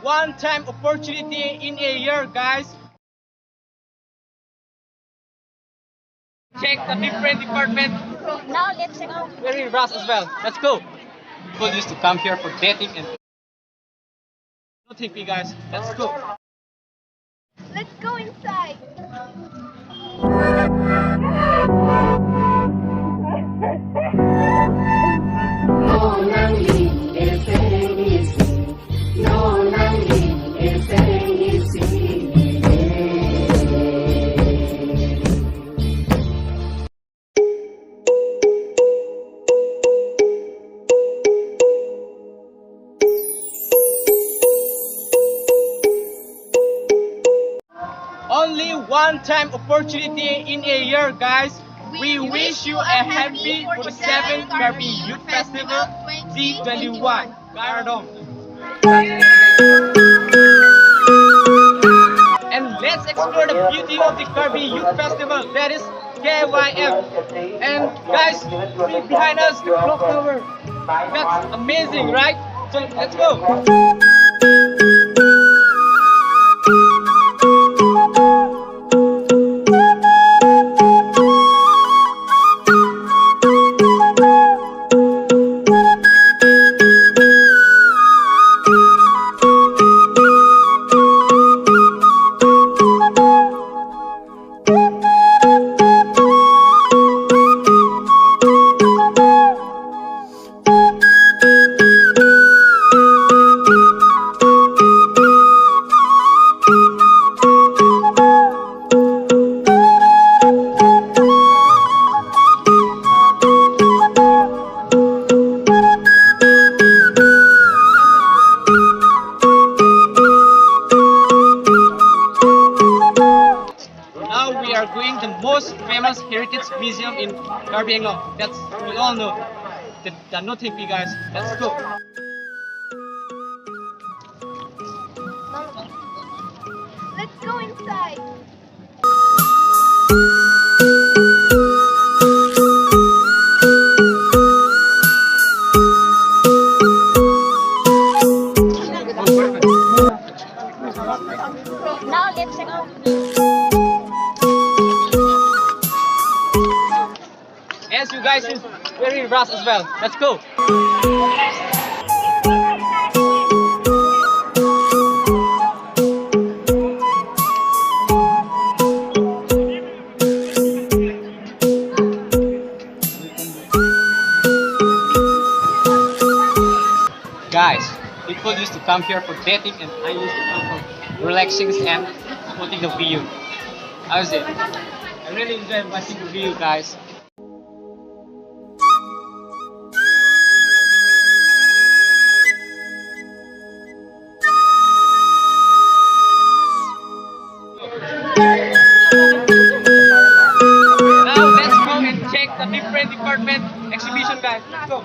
one-time opportunity in a year, guys. Check the different department. Now let's go. Very rush as well. Let's go. People used to come here for dating and no thinking, guys. Let's go. Let's go inside. Only one-time opportunity in a year, guys. We wish you a happy 47th Karbi Youth Festival D21. Gardong. And let's explore the beauty of the Karbi Youth Festival, that is KYF. And guys, behind us, the clock tower. That's amazing, right? So let's go. Going the most famous heritage museum in Karbi Anglong. That's we all know. The no thinking, guys. Let's go. Let's go inside. Now let's go. As you guys is very rush as well. Let's go. Guys, people used to come here for dating and I used to come for relaxing and watching the view. How is it? I really enjoy watching the view, guys. Now let's go and check the different department exhibition, guys. Let's go.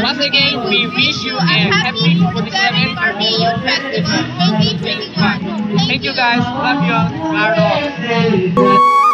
Once again, we wish you a happy 47th Karbi Youth Festival 2021. Thank you guys. Love you all.